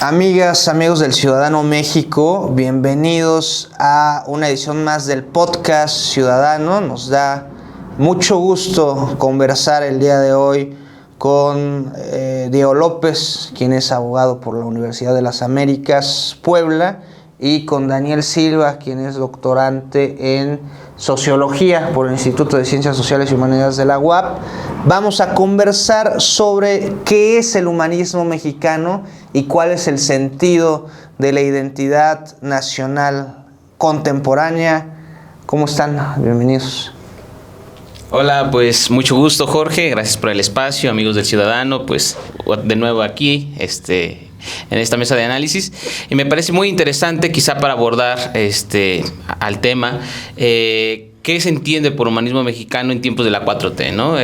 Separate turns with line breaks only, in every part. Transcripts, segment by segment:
Amigas, amigos del Ciudadano México, bienvenidos a una edición más del podcast Ciudadano. Nos da mucho gusto conversar el día de hoy con Diego López, quien es abogado por la Universidad de las Américas, Puebla, y con Daniel Silva, quien es doctorante en Sociología por el Instituto de Ciencias Sociales y Humanidades de la UAP. Vamos a conversar sobre qué es el humanismo mexicano y cuál es el sentido de la identidad nacional contemporánea. ¿Cómo están? Bienvenidos.
Hola, pues mucho gusto, Jorge, gracias por el espacio, amigos del Ciudadano, pues de nuevo aquí, en esta mesa de análisis, y me parece muy interesante quizá para abordar al tema, ¿qué se entiende por humanismo mexicano en tiempos de la 4T, ¿no?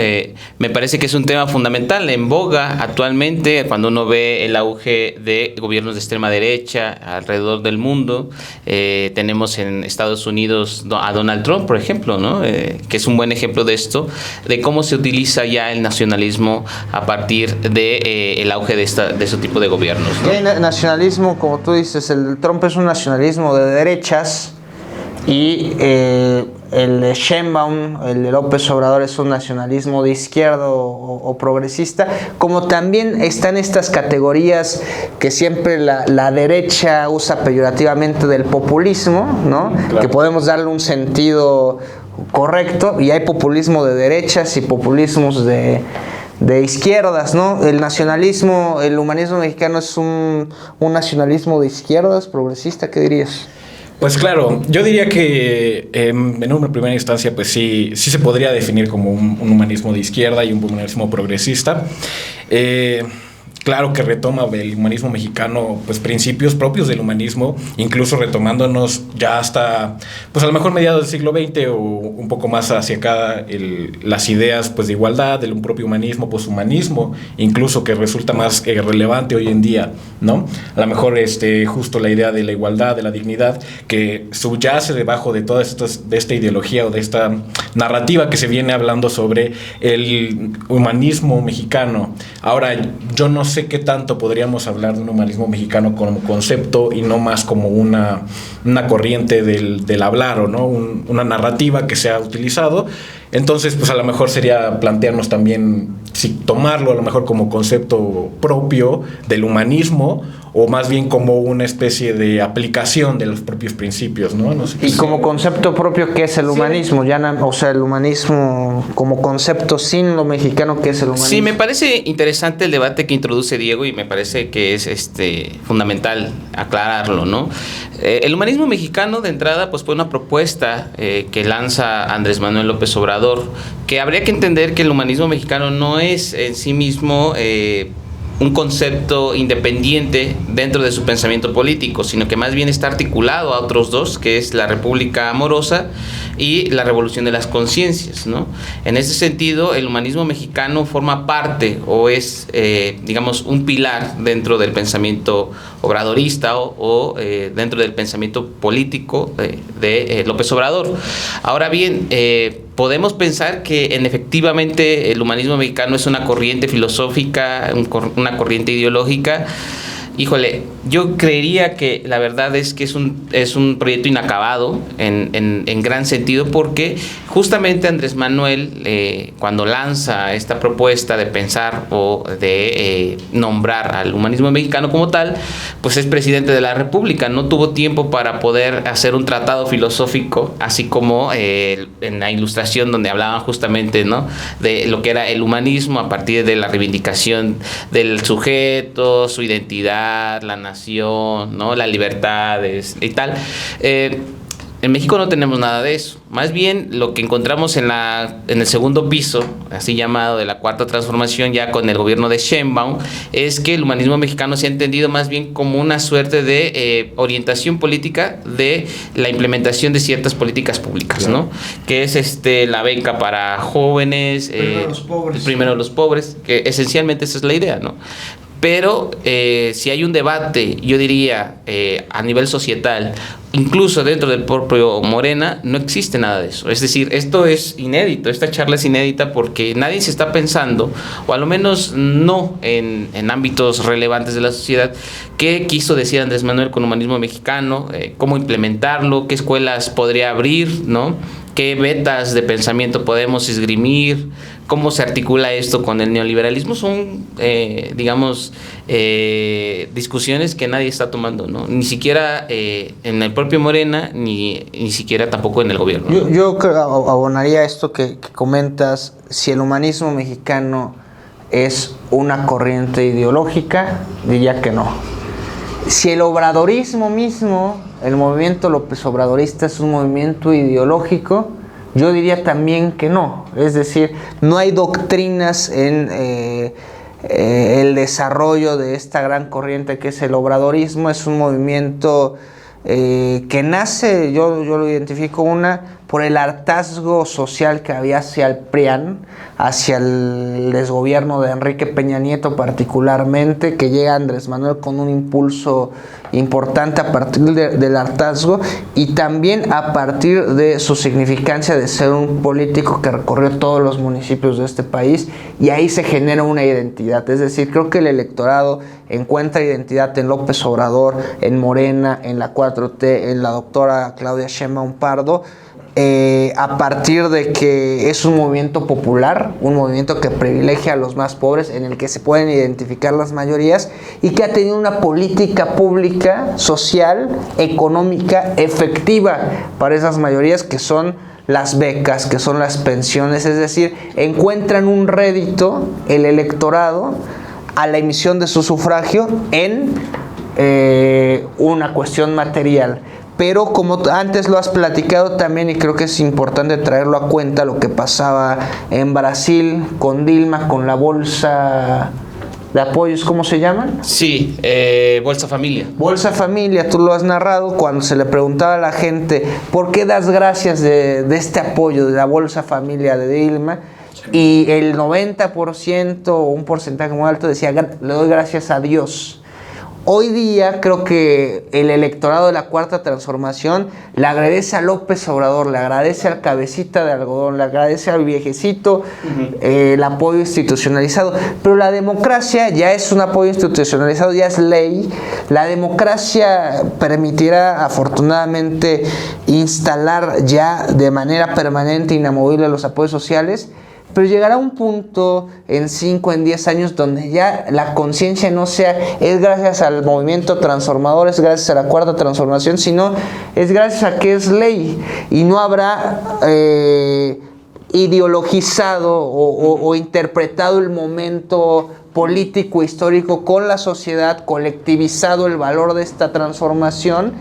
Me parece que es un tema fundamental, en boga actualmente, cuando uno ve el auge de gobiernos de extrema derecha alrededor del mundo. Tenemos en Estados Unidos a Donald Trump, por ejemplo, ¿no? Que es un buen ejemplo de esto, de cómo se utiliza ya el nacionalismo a partir de el auge de ese tipo de gobiernos, ¿no?
El nacionalismo, como tú dices, el Trump es un nacionalismo de derechas, y el de Sheinbaum, el de López Obrador, es un nacionalismo de izquierda o progresista, como también están estas categorías que siempre la derecha usa peyorativamente del populismo, ¿no? Claro. Que podemos darle un sentido correcto, y hay populismo de derechas y populismos de izquierdas, ¿no? El nacionalismo, el humanismo mexicano es un nacionalismo de izquierdas, progresista, ¿qué dirías?
Pues claro, yo diría que en una primera instancia pues sí se podría definir como un humanismo de izquierda y un humanismo progresista. Claro que retoma el humanismo mexicano pues principios propios del humanismo, incluso retomándonos ya hasta pues a lo mejor mediados del siglo XX o un poco más hacia acá las ideas pues de igualdad, del propio humanismo, poshumanismo, incluso que resulta más relevante hoy en día, ¿no? A lo mejor justo la idea de la igualdad, de la dignidad, que subyace debajo de toda esta ideología o de esta narrativa que se viene hablando sobre el humanismo mexicano. Ahora, yo no sé qué tanto podríamos hablar de un humanismo mexicano como concepto y no más como una corriente del hablar, o no una narrativa que se ha utilizado. Entonces, pues a lo mejor sería plantearnos también si tomarlo a lo mejor como concepto propio del humanismo, o más bien como una especie de aplicación de los propios principios, ¿no? No sé.
Y como concepto propio, ¿qué es el humanismo? Sí. O sea, el humanismo como concepto sin lo mexicano, ¿qué es el humanismo?
Sí, me parece interesante el debate que introduce Diego, y me parece que es fundamental aclararlo, ¿no? El humanismo mexicano, de entrada, pues fue una propuesta que lanza Andrés Manuel López Obrador, que habría que entender que el humanismo mexicano no es en sí mismo un concepto independiente dentro de su pensamiento político, sino que más bien está articulado a otros dos, que es la República Amorosa y la Revolución de las Conciencias, ¿no? En ese sentido, el humanismo mexicano forma parte o es, digamos, un pilar dentro del pensamiento obradorista o dentro del pensamiento político de López Obrador. Ahora bien, podemos pensar que efectivamente el humanismo mexicano es una corriente filosófica, una corriente ideológica. Híjole, yo creería que la verdad es que es un proyecto inacabado en gran sentido, porque justamente Andrés Manuel, cuando lanza esta propuesta de pensar o de nombrar al humanismo mexicano como tal, pues es presidente de la República, no tuvo tiempo para poder hacer un tratado filosófico, así como en la Ilustración, donde hablaban justamente, ¿no?, de lo que era el humanismo a partir de la reivindicación del sujeto, su identidad, la nación, ¿no?, las libertades y tal. En México no tenemos nada de eso. Más bien lo que encontramos en el segundo piso, así llamado, de la Cuarta Transformación, ya con el gobierno de Sheinbaum, es que el humanismo mexicano se ha entendido más bien como una suerte de orientación política de la implementación de ciertas políticas públicas, claro, ¿no? Que es la beca para jóvenes, primero los pobres, que esencialmente esa es la idea, ¿no? Pero si hay un debate, yo diría, a nivel societal, incluso dentro del propio Morena, no existe nada de eso. Es decir, esto es inédito, esta charla es inédita porque nadie se está pensando, o a lo menos no en ámbitos relevantes de la sociedad, qué quiso decir Andrés Manuel con humanismo mexicano, cómo implementarlo, qué escuelas podría abrir, ¿no? ¿Qué vetas de pensamiento podemos esgrimir? ¿Cómo se articula esto con el neoliberalismo? Son, discusiones que nadie está tomando, ¿no? Ni siquiera en el propio Morena, ni siquiera tampoco en el gobierno, ¿no?
Yo abonaría esto que comentas, si el humanismo mexicano es una corriente ideológica, diría que no. Si el obradorismo mismo, el movimiento López Obradorista es un movimiento ideológico, yo diría también que no. Es decir, no hay doctrinas en el desarrollo de esta gran corriente que es el obradorismo. Es un movimiento que nace, yo lo identifico por el hartazgo social que había hacia el PRIAN, hacia el desgobierno de Enrique Peña Nieto particularmente, que llega Andrés Manuel con un impulso importante a partir del hartazgo y también a partir de su significancia de ser un político que recorrió todos los municipios de este país, y ahí se genera una identidad. Es decir, creo que el electorado encuentra identidad en López Obrador, en Morena, en la 4T, en la doctora Claudia Sheinbaum Pardo, a partir de que es un movimiento popular, un movimiento que privilegia a los más pobres, en el que se pueden identificar las mayorías y que ha tenido una política pública, social, económica, efectiva para esas mayorías, que son las becas, que son las pensiones. Es decir, encuentran un rédito el electorado a la emisión de su sufragio en una cuestión material. Pero como antes lo has platicado también, y creo que es importante traerlo a cuenta, lo que pasaba en Brasil con Dilma, con la bolsa de apoyos, ¿cómo se llaman?
Sí, Bolsa Familia.
Bolsa Familia, tú lo has narrado, cuando se le preguntaba a la gente, ¿por qué das gracias de este apoyo de la Bolsa Familia de Dilma? Y el 90% o un porcentaje muy alto decía, le doy gracias a Dios. Hoy día creo que el electorado de la Cuarta Transformación le agradece a López Obrador, le agradece al cabecita de algodón, le agradece al viejecito el apoyo institucionalizado. Pero la democracia ya es un apoyo institucionalizado, ya es ley. La democracia permitirá afortunadamente instalar ya de manera permanente, inamovible, los apoyos sociales. Pero llegará un punto en 5, en 10 años donde ya la conciencia no sea es gracias al movimiento transformador, es gracias a la Cuarta Transformación, sino es gracias a que es ley, y no habrá ideologizado o interpretado el momento político histórico con la sociedad, colectivizado el valor de esta transformación,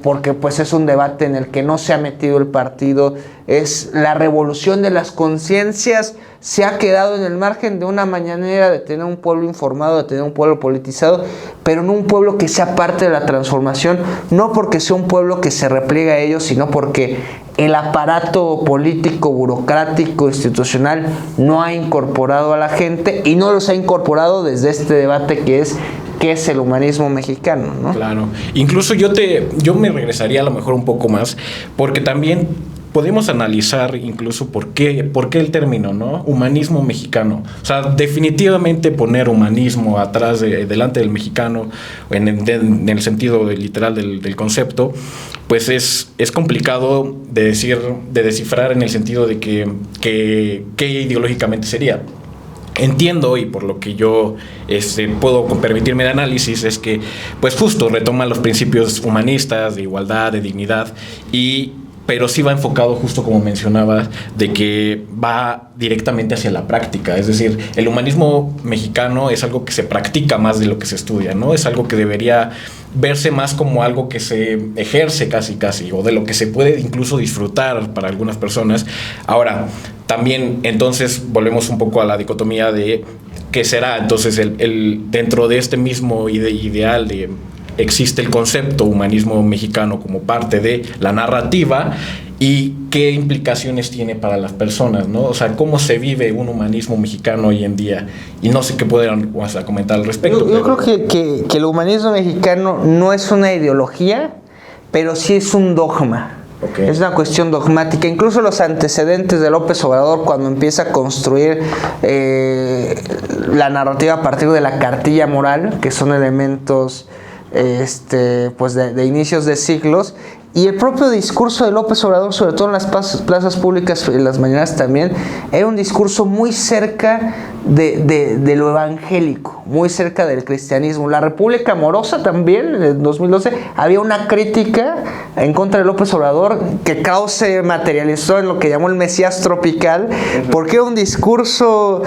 porque pues es un debate en el que no se ha metido el partido. Es la revolución de las conciencias, se ha quedado en el margen de una mañanera de tener un pueblo informado, de tener un pueblo politizado, pero no un pueblo que sea parte de la transformación, no porque sea un pueblo que se repliega a ellos, sino porque el aparato político, burocrático, institucional no ha incorporado a la gente, y no los ha incorporado desde este debate que es el humanismo mexicano, ¿no?
Claro. Incluso yo me regresaría a lo mejor un poco más, porque también podemos analizar incluso por qué el término, ¿no? Humanismo mexicano. O sea, definitivamente poner humanismo atrás delante del mexicano, en el sentido literal del concepto, pues es complicado de descifrar, en el sentido de que ideológicamente sería. Entiendo, y por lo que yo puedo permitirme de análisis, es que pues justo retoma los principios humanistas de igualdad, de dignidad, pero sí va enfocado, justo como mencionabas, de que va directamente hacia la práctica. Es decir, el humanismo mexicano es algo que se practica más de lo que se estudia, ¿no? Es algo que debería verse más como algo que se ejerce casi, o de lo que se puede incluso disfrutar para algunas personas. Ahora, también entonces volvemos un poco a la dicotomía de qué será entonces dentro de este mismo ideal existe el concepto humanismo mexicano como parte de la narrativa, y qué implicaciones tiene para las personas, ¿no? O sea, cómo se vive un humanismo mexicano hoy en día. Y no sé qué pueden comentar al respecto.
Yo creo que el humanismo mexicano no es una ideología, pero sí es un dogma.
Okay.
Es una cuestión dogmática. Incluso los antecedentes de López Obrador, cuando empieza a construir la narrativa a partir de la cartilla moral, que son elementos pues de inicios de siglos, y el propio discurso de López Obrador, sobre todo en las plazas públicas y en las mañanas también, era un discurso muy cerca de lo evangélico, muy cerca del cristianismo. La República Amorosa también, en el 2012, había una crítica en contra de López Obrador que Krauss se materializó en lo que llamó el Mesías tropical, porque era un discurso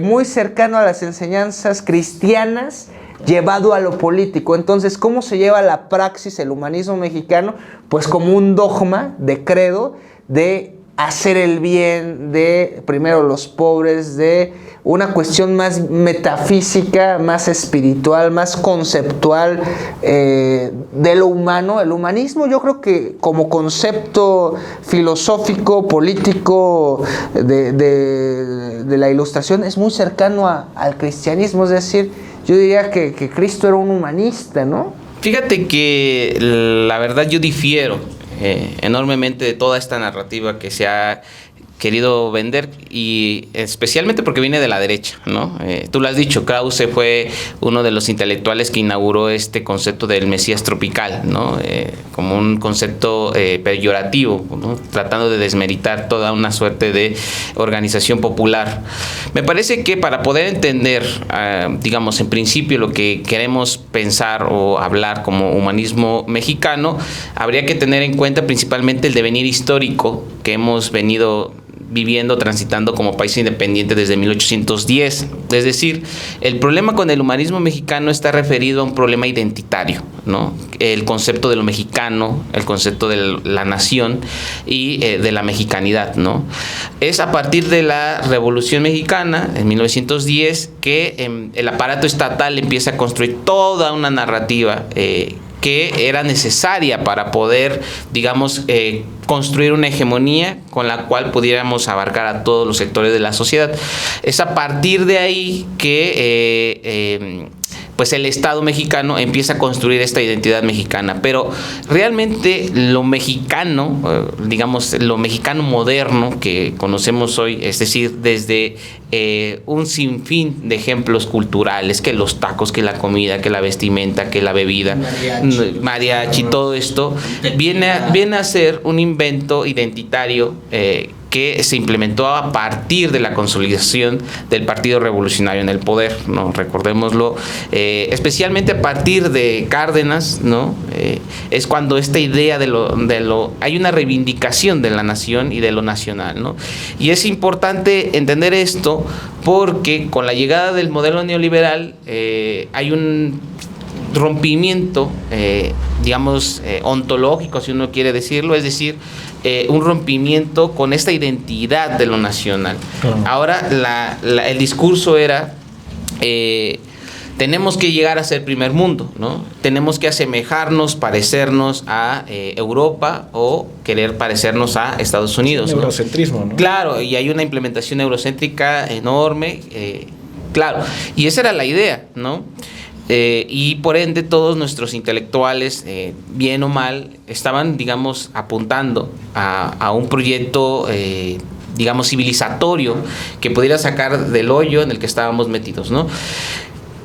muy cercano a las enseñanzas cristianas, llevado a lo político. Entonces, ¿cómo se lleva a la praxis el humanismo mexicano? Pues como un dogma de credo, de hacer el bien, de primero los pobres, de una cuestión más metafísica, más espiritual, más conceptual de lo humano. El humanismo, yo creo que como concepto filosófico, político de la Ilustración, es muy cercano al cristianismo. Es decir, yo diría que Cristo era un humanista, ¿no?
Fíjate que la verdad yo difiero enormemente de toda esta narrativa que se ha querido vender, y especialmente porque viene de la derecha, ¿no? Tú lo has dicho, Krause fue uno de los intelectuales que inauguró este concepto del Mesías tropical, ¿no? Como un concepto peyorativo, ¿no? Tratando de desmeritar toda una suerte de organización popular. Me parece que para poder entender, digamos, en principio lo que queremos pensar o hablar como humanismo mexicano, habría que tener en cuenta principalmente el devenir histórico que hemos venido viviendo, transitando como país independiente desde 1810. Es decir, el problema con el humanismo mexicano está referido a un problema identitario, ¿no? El concepto de lo mexicano, el concepto de la nación y de la mexicanidad, ¿no? Es a partir de la Revolución Mexicana, en 1910, que el aparato estatal empieza a construir toda una narrativa que era necesaria para poder, digamos, construir una hegemonía con la cual pudiéramos abarcar a todos los sectores de la sociedad. Es a partir de ahí que pues el Estado mexicano empieza a construir esta identidad mexicana, pero realmente lo mexicano, digamos, lo mexicano moderno que conocemos hoy, es decir, desde un sinfín de ejemplos culturales, que los tacos, que la comida, que la vestimenta, que la bebida, mariachi, todo esto, viene a ser un invento identitario que se implementó a partir de la consolidación del Partido Revolucionario en el poder, ¿no? Recordémoslo, especialmente a partir de Cárdenas, ¿no? Es cuando esta idea hay una reivindicación de la nación y de lo nacional, ¿no? Y es importante entender esto porque con la llegada del modelo neoliberal hay un rompimiento, digamos, ontológico, si uno quiere decirlo, es decir, un rompimiento con esta identidad de lo nacional. Ahora el discurso era tenemos que llegar a ser primer mundo, ¿no? Tenemos que asemejarnos, parecernos a Europa o querer parecernos a Estados Unidos,
¿no? Eurocentrismo, ¿no?
Claro, y hay una implementación eurocéntrica enorme, claro, y esa era la idea, ¿no? Y por ende todos nuestros intelectuales, bien o mal, estaban, digamos, apuntando a un proyecto, digamos, civilizatorio que pudiera sacar del hoyo en el que estábamos metidos, ¿no?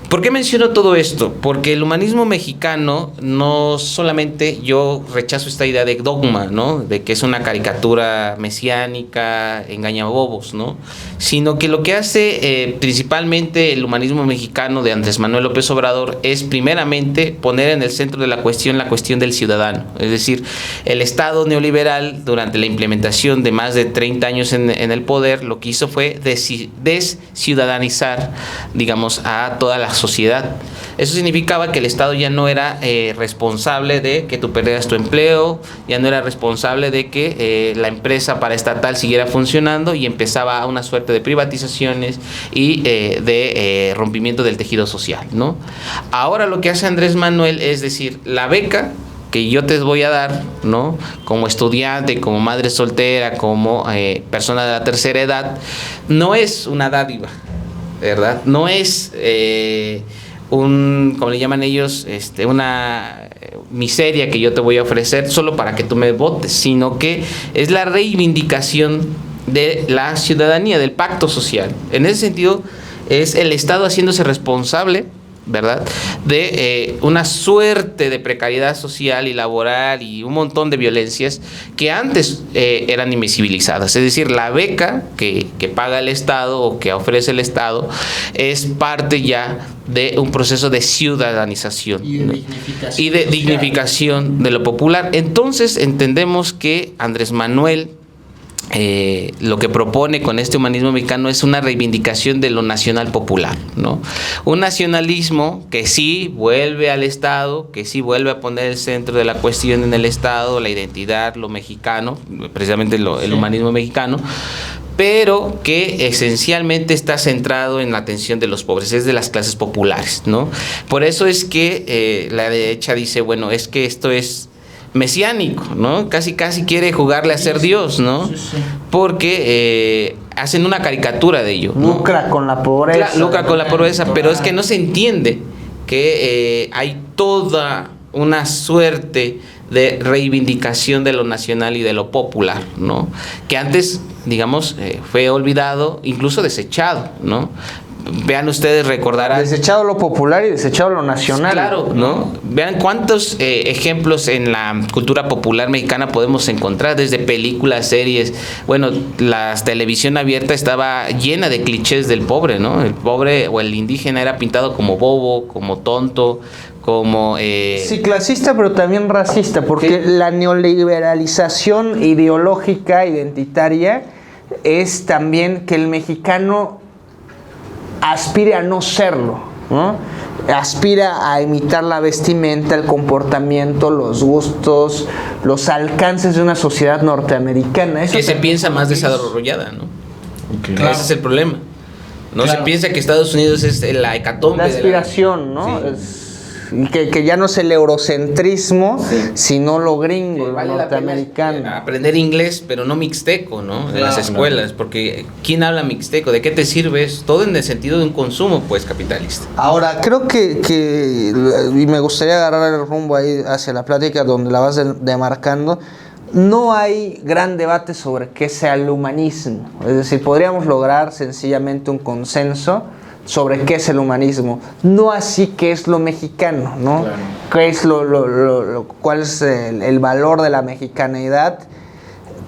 ¿Por qué menciono todo esto? Porque el humanismo mexicano no solamente, yo rechazo esta idea de dogma, ¿no? De que es una caricatura mesiánica, engañabobos, ¿no? Sino que lo que hace principalmente el humanismo mexicano de Andrés Manuel López Obrador es primeramente poner en el centro de la cuestión del ciudadano. Es decir, el Estado neoliberal durante la implementación de más de 30 años en el poder, lo que hizo fue desciudadanizar, digamos, a toda la sociedad. Eso significaba que el Estado ya no era responsable de que tú perdieras tu empleo, ya no era responsable de que la empresa paraestatal siguiera funcionando, y empezaba una suerte de privatizaciones y de rompimiento del tejido social, ¿no? Ahora lo que hace Andrés Manuel es decir, la beca que yo te voy a dar, ¿no? Como estudiante, como madre soltera, como persona de la tercera edad, no es una dádiva, ¿verdad? No es como le llaman ellos, una miseria que yo te voy a ofrecer solo para que tú me votes, sino que es la reivindicación de la ciudadanía, del pacto social. En ese sentido, es el Estado haciéndose responsable, ¿verdad?, de una suerte de precariedad social y laboral y un montón de violencias que antes eran invisibilizadas. Es decir, la beca que paga el Estado o que ofrece el Estado es parte ya de un proceso de ciudadanización
y de dignificación,
y de dignificación de lo popular. Entonces entendemos que Andrés Manuel lo que propone con este humanismo mexicano es una reivindicación de lo nacional popular, ¿no? Un nacionalismo que sí vuelve al Estado, que sí vuelve a poner el centro de la cuestión en el Estado, la identidad, lo mexicano, precisamente el humanismo mexicano, pero que esencialmente está centrado en la atención de los pobres, es de las clases populares, ¿no? Por eso es que la derecha dice, bueno, es que esto es mesiánico, ¿no? Casi quiere jugarle a ser Dios, ¿no? Porque hacen una caricatura de ello, ¿no?
Lucra con la pobreza.
Lucra con la pobreza, pero es que no se entiende que hay toda una suerte de reivindicación de lo nacional y de lo popular, ¿no? Que antes, digamos, fue olvidado, incluso desechado, ¿no? Vean ustedes, recordarán.
Desechado lo popular y desechado lo nacional.
Claro, ¿no? Vean cuántos ejemplos en la cultura popular mexicana podemos encontrar, desde películas, series. Bueno, la televisión abierta estaba llena de clichés del pobre, ¿no? El pobre o el indígena era pintado como bobo, como tonto, como...
Sí, clasista, pero también racista, porque la neoliberalización ideológica, identitaria, es también que el mexicano aspire a no serlo, ¿no? Aspira a imitar la vestimenta, el comportamiento, los gustos, los alcances de una sociedad norteamericana. Eso
que se piensa más desarrollada, ¿no?
Okay.
Claro. Ese es el problema. No se piensa que Estados Unidos es la hecatombe.
La aspiración, ¿no? Sí. Que ya no es el eurocentrismo, sino lo gringo, lo
vale
norteamericano.
Aprender inglés, pero no mixteco, ¿no? En las escuelas, porque ¿quién habla mixteco? ¿De qué te sirve? Es todo en el sentido de un consumo, pues, capitalista.
Ahora, creo que y me gustaría agarrar el rumbo ahí hacia la plática donde la vas demarcando. No hay gran debate sobre qué sea el humanismo. Es decir, podríamos lograr sencillamente un consenso sobre qué es el humanismo, no así qué es lo mexicano, ¿no? Claro. ¿Qué es cuál es el valor de la mexicanidad?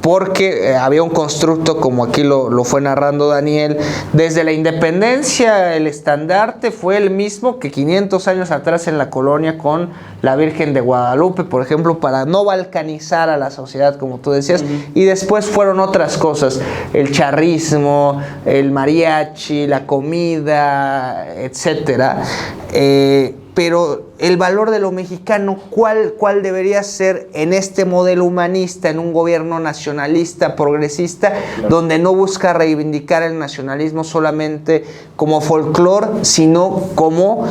Porque había un constructo, como aquí lo fue narrando Daniel, desde la independencia el estandarte fue el mismo que 500 años atrás en la colonia con la Virgen de Guadalupe, por ejemplo, para no balcanizar a la sociedad, como tú decías, y después fueron otras cosas, el charrismo, el mariachi, la comida, etcétera. Pero el valor de lo mexicano, ¿cuál debería ser en este modelo humanista, en un gobierno nacionalista, progresista, claro, donde no busca reivindicar el nacionalismo solamente como folclore, sino como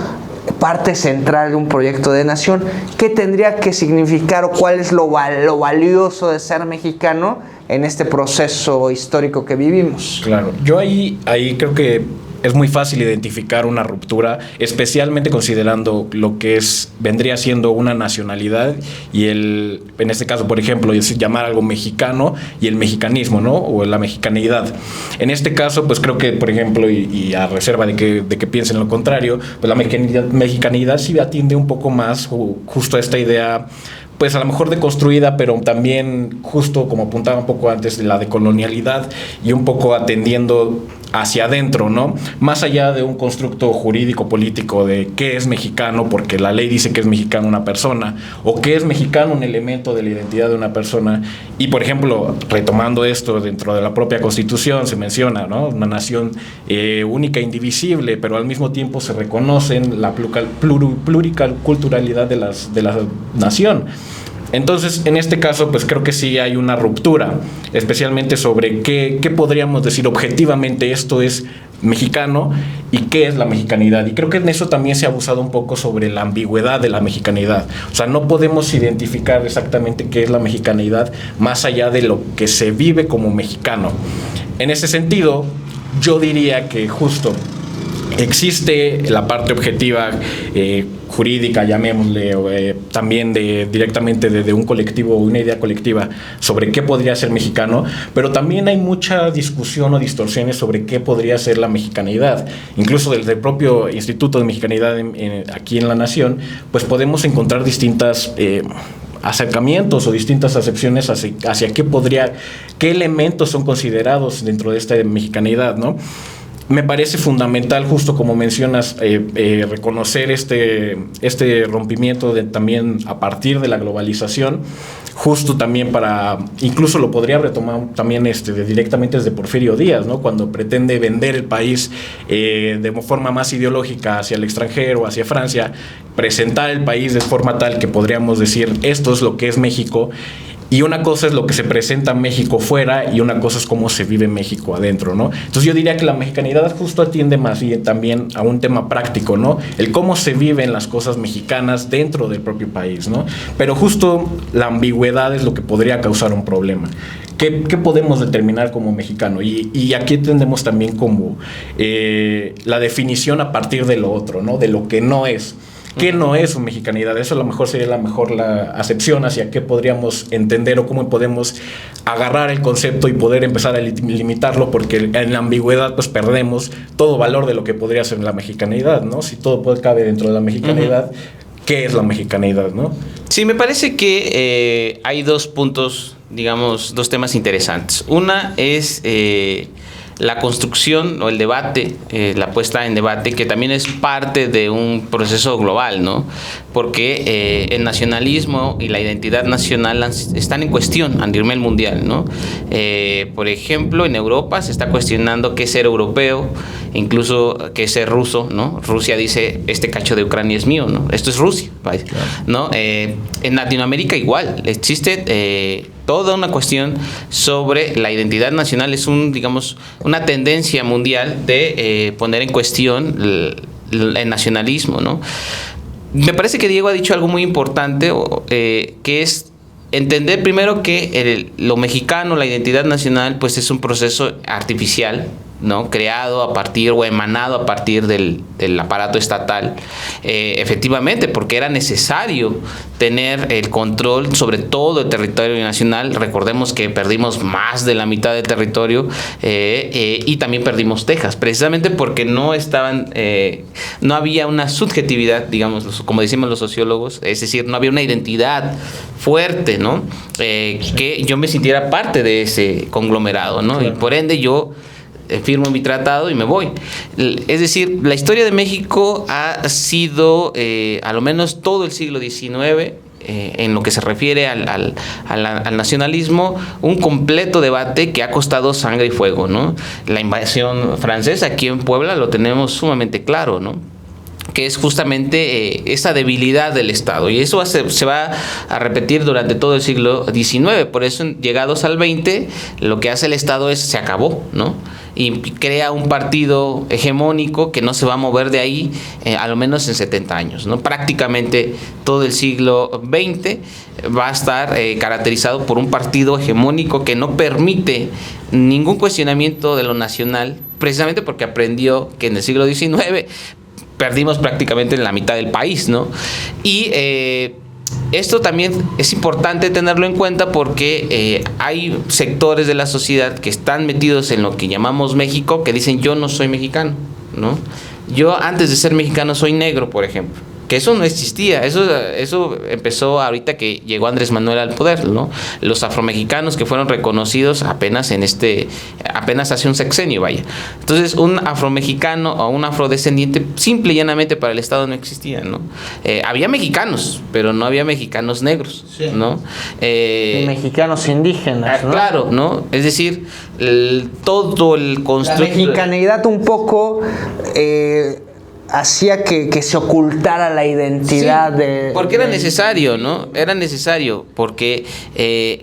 parte central de un proyecto de nación? ¿Qué tendría que significar o cuál es lo valioso de ser mexicano en este proceso histórico que vivimos?
Claro, yo ahí creo que es muy fácil identificar una ruptura, especialmente considerando lo que vendría siendo una nacionalidad y en este caso, por ejemplo, llamar algo mexicano y el mexicanismo, ¿no? O la mexicanidad. En este caso, pues creo que, por ejemplo, y a reserva de que piensen lo contrario, pues la mexicanidad sí atiende un poco más justo a esta idea, pues a lo mejor deconstruida, pero también justo como apuntaba un poco antes, de la decolonialidad y un poco atendiendo hacia adentro, ¿no? Más allá de un constructo jurídico político de qué es mexicano, porque la ley dice que es mexicano una persona, o qué es mexicano un elemento de la identidad de una persona. Y, por ejemplo, retomando esto, dentro de la propia Constitución se menciona, ¿no? Una nación única e indivisible, pero al mismo tiempo se reconocen la pluriculturalidad de la nación. Entonces, en este caso, pues creo que sí hay una ruptura, especialmente sobre qué podríamos decir objetivamente esto es mexicano y qué es la mexicanidad. Y creo que en eso también se ha abusado un poco sobre la ambigüedad de la mexicanidad. O sea, no podemos identificar exactamente qué es la mexicanidad más allá de lo que se vive como mexicano. En ese sentido, yo diría que justo existe la parte objetiva, jurídica, llamémosle, también directamente de un colectivo o una idea colectiva sobre qué podría ser mexicano, pero también hay mucha discusión o distorsiones sobre qué podría ser la mexicanidad. Incluso desde el propio Instituto de Mexicanidad aquí en la Nación, pues podemos encontrar distintas acercamientos o distintas acepciones hacia qué elementos son considerados dentro de esta mexicanidad, ¿no? Me parece fundamental, justo como mencionas, reconocer este rompimiento también a partir de la globalización, justo también incluso lo podría retomar también directamente desde Porfirio Díaz, ¿no? Cuando pretende vender el país de forma más ideológica hacia el extranjero, hacia Francia, presentar el país de forma tal que podríamos decir esto es lo que es México. Y una cosa es lo que se presenta en México fuera y una cosa es cómo se vive en México adentro, ¿no? Entonces yo diría que la mexicanidad justo atiende más bien también a un tema práctico, ¿no? El cómo se viven las cosas mexicanas dentro del propio país, ¿no? Pero justo la ambigüedad es lo que podría causar un problema. ¿Qué podemos determinar como mexicano? Y aquí entendemos también como la definición a partir de lo otro, ¿no? De lo que no es. ¿Qué no es su mexicanidad? Eso a lo mejor sería la acepción hacia qué podríamos entender o cómo podemos agarrar el concepto y poder empezar a limitarlo, porque en la ambigüedad pues perdemos todo valor de lo que podría ser la mexicanidad, ¿no? Si todo cabe dentro de la mexicanidad, ¿qué es la mexicanidad, no?
Sí, me parece que hay dos puntos, digamos, dos temas interesantes. Una es la construcción o el debate, la puesta en debate, que también es parte de un proceso global, ¿no? Porque el nacionalismo y la identidad nacional están en cuestión a nivel mundial, ¿no? Por ejemplo, en Europa se está cuestionando qué es ser europeo, incluso qué es ser ruso, ¿no? Rusia dice, este cacho de Ucrania es mío, ¿no? Esto es Rusia, ¿vale? Claro. ¿No? En Latinoamérica igual, existe toda una cuestión sobre la identidad nacional, es una tendencia mundial de poner en cuestión el nacionalismo, ¿no? Me parece que Diego ha dicho algo muy importante, que es entender primero que lo mexicano, la identidad nacional, pues es un proceso artificial, ¿no? Creado a partir o emanado a partir del aparato estatal, efectivamente, porque era necesario tener el control sobre todo el territorio nacional. Recordemos que perdimos más de la mitad del territorio y también perdimos Texas, precisamente porque no había una subjetividad, digamos, como decimos los sociólogos, es decir, no había una identidad fuerte, ¿no? Que yo me sintiera parte de ese conglomerado, ¿no? Claro. Y por ende yo firmo mi tratado y me voy. Es decir, la historia de México ha sido, a lo menos todo el siglo XIX, en lo que se refiere al nacionalismo, un completo debate que ha costado sangre y fuego, ¿no? La invasión francesa aquí en Puebla lo tenemos sumamente claro, ¿no? Que es justamente esa debilidad del Estado, y eso se va a repetir durante todo el siglo XIX. Por eso, llegados al XX, lo que hace el Estado se acabó, ¿no? Y crea un partido hegemónico que no se va a mover de ahí, a lo menos en 70 años, ¿no? Prácticamente todo el siglo XX va a estar caracterizado por un partido hegemónico que no permite ningún cuestionamiento de lo nacional, precisamente porque aprendió que en el siglo XIX perdimos prácticamente la mitad del país, ¿no? Y esto también es importante tenerlo en cuenta porque hay sectores de la sociedad que están metidos en lo que llamamos México, que dicen yo no soy mexicano, ¿no? Yo antes de ser mexicano soy negro, por ejemplo. Que eso no existía, eso empezó ahorita que llegó Andrés Manuel al poder, ¿no? Los afromexicanos que fueron reconocidos apenas hace un sexenio, vaya. Entonces, un afromexicano o un afrodescendiente, simple y llanamente para el Estado no existía, ¿no? Había mexicanos, pero no había mexicanos negros, sí, ¿no?
Y mexicanos indígenas, ¿no?
Claro, ¿no? Es decir, todo el constructo.
La mexicanidad un poco hacía que se ocultara la identidad
porque era necesario, ¿no? Era necesario porque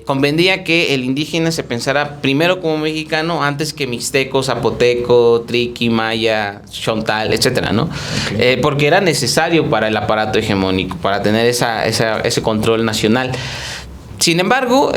convendría que el indígena se pensara primero como mexicano antes que mixteco, zapoteco, triqui, maya, chontal, etcétera, ¿no? Okay. Porque era necesario para el aparato hegemónico, para tener ese control nacional. Sin embargo,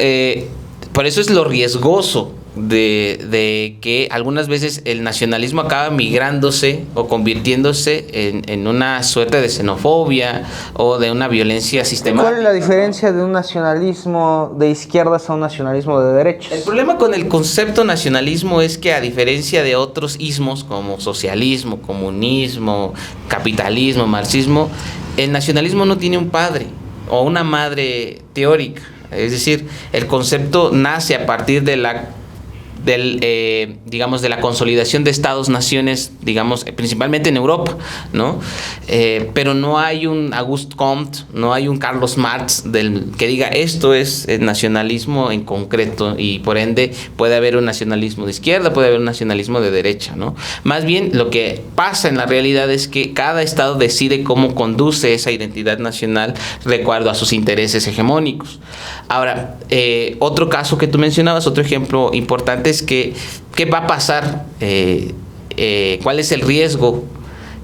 por eso es lo riesgoso de que algunas veces el nacionalismo acaba migrándose o convirtiéndose en una suerte de xenofobia o de una violencia sistemática.
¿Cuál es la diferencia de un nacionalismo de izquierdas a un nacionalismo de derechas?
El problema con el concepto nacionalismo es que, a diferencia de otros ismos como socialismo, comunismo, capitalismo, marxismo, el nacionalismo no tiene un padre o una madre teórica. Es decir, el concepto nace a partir de la consolidación de estados-naciones, digamos, principalmente en Europa, ¿no? Pero no hay un Auguste Comte, no hay un Carlos Marx que diga esto es el nacionalismo en concreto, y por ende puede haber un nacionalismo de izquierda, puede haber un nacionalismo de derecha, ¿no? Más bien lo que pasa en la realidad es que cada estado decide cómo conduce esa identidad nacional de acuerdo a sus intereses hegemónicos. Ahora, otro caso que tú mencionabas, otro ejemplo importante, es que ¿qué va a pasar? ¿Cuál es el riesgo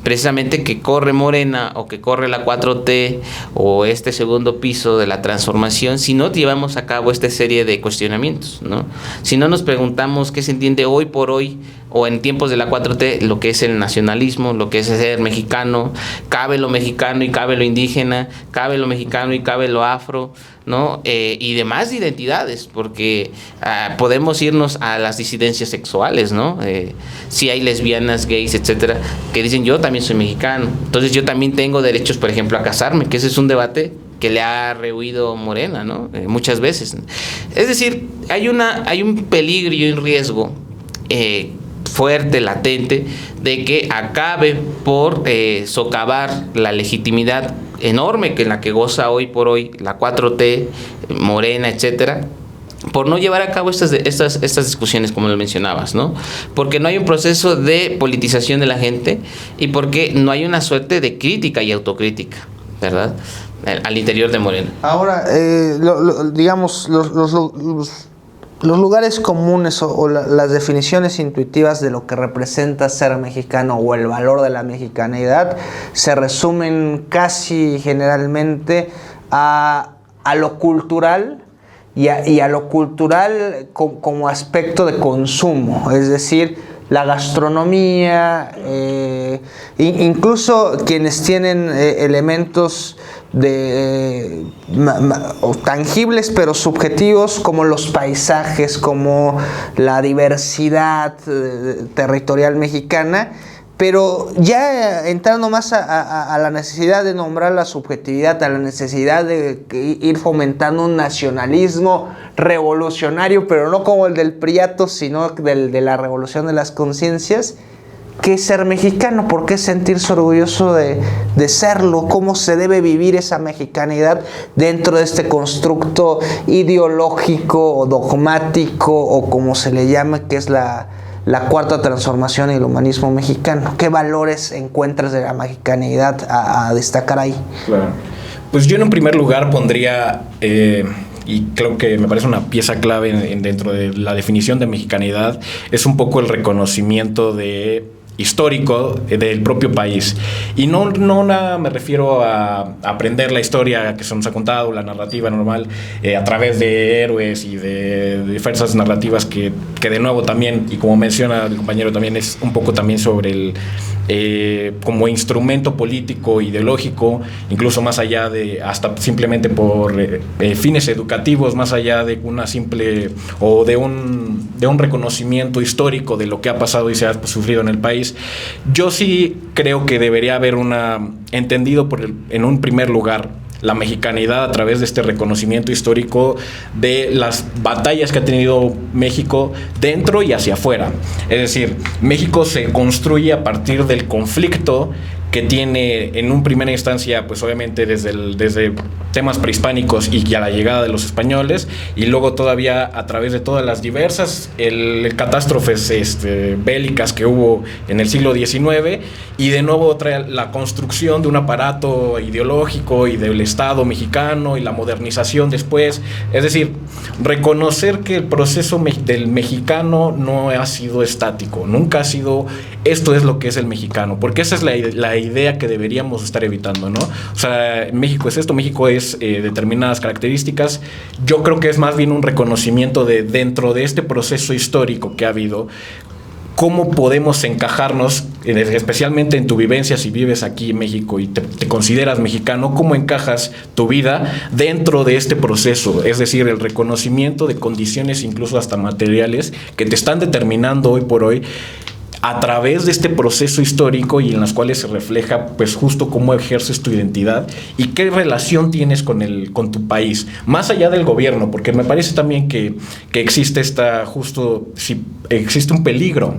precisamente que corre Morena o que corre la 4T o este segundo piso de la transformación si no llevamos a cabo esta serie de cuestionamientos, ¿no? Si no nos preguntamos qué se entiende hoy por hoy o en tiempos de la 4T lo que es el nacionalismo, lo que es ser mexicano, cabe lo mexicano y cabe lo indígena, cabe lo mexicano y cabe lo afro, ¿no? Y demás identidades, porque podemos irnos a las disidencias sexuales, ¿no? Si hay lesbianas, gays, etcétera, que dicen yo también soy mexicano, entonces yo también tengo derechos, por ejemplo, a casarme, que ese es un debate que le ha rehuido Morena, ¿no? Muchas veces. Es decir, hay un peligro y un riesgo fuerte, latente, de que acabe por socavar la legitimidad enorme que en la que goza hoy por hoy la 4T, Morena, etcétera, por no llevar a cabo estas discusiones como lo mencionabas, ¿no? Porque no hay un proceso de politización de la gente y porque no hay una suerte de crítica y autocrítica, ¿verdad? Al interior de Morena.
Ahora, digamos, los lugares comunes o las definiciones intuitivas de lo que representa ser mexicano o el valor de la mexicanidad se resumen casi generalmente a lo cultural y a lo cultural como aspecto de consumo, es decir, la gastronomía, incluso quienes tienen elementos tangibles pero subjetivos como los paisajes, como la diversidad territorial mexicana, pero ya entrando más a la necesidad de nombrar la subjetividad, a la necesidad de ir fomentando un nacionalismo revolucionario, pero no como el del Priato, sino de la revolución de las conciencias. ¿Qué es ser mexicano? ¿Por qué sentirse orgulloso de serlo? ¿Cómo se debe vivir esa mexicanidad dentro de este constructo ideológico o dogmático o como se le llama, que es la cuarta transformación y el humanismo mexicano? ¿Qué valores encuentras de la mexicanidad a destacar ahí?
Claro. Pues yo en un primer lugar pondría, y creo que me parece una pieza clave dentro de la definición de mexicanidad, es un poco el reconocimiento histórico del propio país. Y no nada me refiero a aprender la historia que se nos ha contado, la narrativa normal, a través de héroes y de diversas narrativas que de nuevo también, y como menciona el compañero, también es un poco también sobre como instrumento político, ideológico, incluso más allá de, hasta simplemente por fines educativos, más allá de una simple, o de un reconocimiento histórico de lo que ha pasado y se ha sufrido en el país. Yo sí creo que debería haber entendido en un primer lugar la mexicanidad a través de este reconocimiento histórico de las batallas que ha tenido México dentro y hacia afuera. Es decir, México se construye a partir del conflicto que tiene en un primera instancia, pues obviamente desde temas prehispánicos y a la llegada de los españoles, y luego todavía a través de todas las diversas catástrofes bélicas que hubo en el siglo XIX, y de nuevo trae la construcción de un aparato ideológico y del Estado mexicano y la modernización después. Es decir, reconocer que el proceso del mexicano no ha sido estático, nunca ha sido esto es lo que es el mexicano, porque esa es la idea que deberíamos estar evitando, ¿no? O sea, México es esto, México es determinadas características. Yo creo que es más bien un reconocimiento de dentro de este proceso histórico que ha habido, cómo podemos encajarnos, especialmente en tu vivencia, si vives aquí en México y te consideras mexicano, cómo encajas tu vida dentro de este proceso, es decir, el reconocimiento de condiciones incluso hasta materiales que te están determinando hoy por hoy a través de este proceso histórico y en las cuales se refleja pues justo cómo ejerces tu identidad y qué relación tienes con tu país, más allá del gobierno, porque me parece también que existe si existe un peligro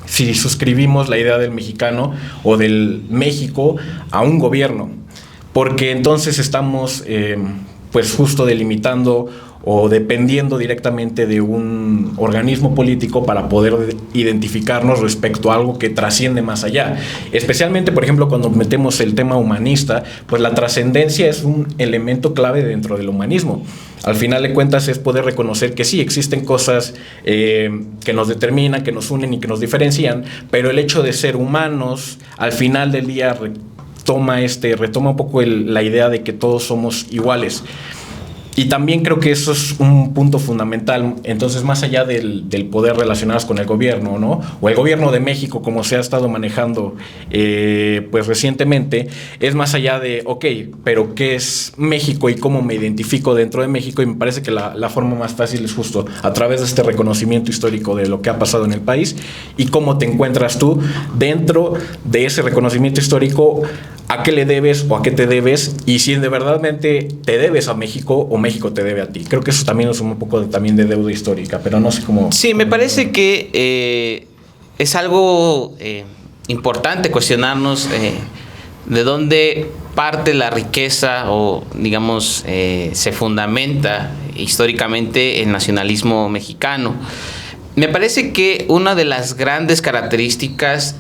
si suscribimos la idea del mexicano o del México a un gobierno, porque entonces estamos pues justo delimitando o dependiendo directamente de un organismo político para poder identificarnos respecto a algo que trasciende más allá. Especialmente, por ejemplo, cuando metemos el tema humanista, pues la trascendencia es un elemento clave dentro del humanismo. Al final de cuentas es poder reconocer que sí, existen cosas que nos determinan, que nos unen y que nos diferencian, pero el hecho de ser humanos, al final del día retoma un poco la idea de que todos somos iguales. Y también creo que eso es un punto fundamental. Entonces, más allá del poder relacionarnos con el gobierno, ¿no? O el gobierno de México, como se ha estado manejando pues recientemente, es más allá de, ok, pero ¿qué es México y cómo me identifico dentro de México? Y me parece que la forma más fácil es justo a través de este reconocimiento histórico de lo que ha pasado en el país y cómo te encuentras tú dentro de ese reconocimiento histórico, a qué le debes o a qué te debes, y si de verdadmente te debes a México o México te debe a ti. Creo que eso también es un poco también de deuda histórica, pero no sé cómo...
Sí, me parece que es algo importante cuestionarnos de dónde parte la riqueza o, digamos, se fundamenta históricamente el nacionalismo mexicano. Me parece que una de las grandes características,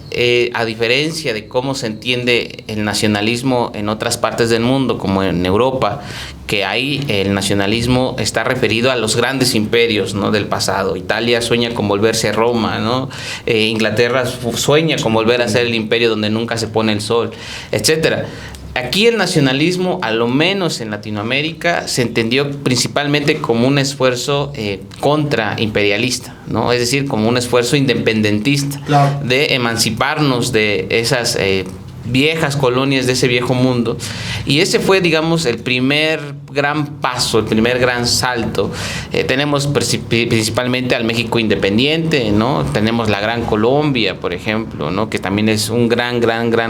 a diferencia de cómo se entiende el nacionalismo en otras partes del mundo, como en Europa, que ahí el nacionalismo está referido a los grandes imperios, ¿no?, del pasado. Italia sueña con volverse a Roma, ¿no? Inglaterra sueña con volver a ser el imperio donde nunca se pone el sol, etcétera. Aquí el nacionalismo, a lo menos en Latinoamérica, se entendió principalmente como un esfuerzo contraimperialista, ¿no? Es decir, como un esfuerzo independentista, claro, de emanciparnos de esas viejas colonias, de ese viejo mundo. Y ese fue, digamos, el primer gran paso, el primer gran salto. Tenemos principalmente al México independiente, ¿no? Tenemos la Gran Colombia, por ejemplo, ¿no?, que también es un gran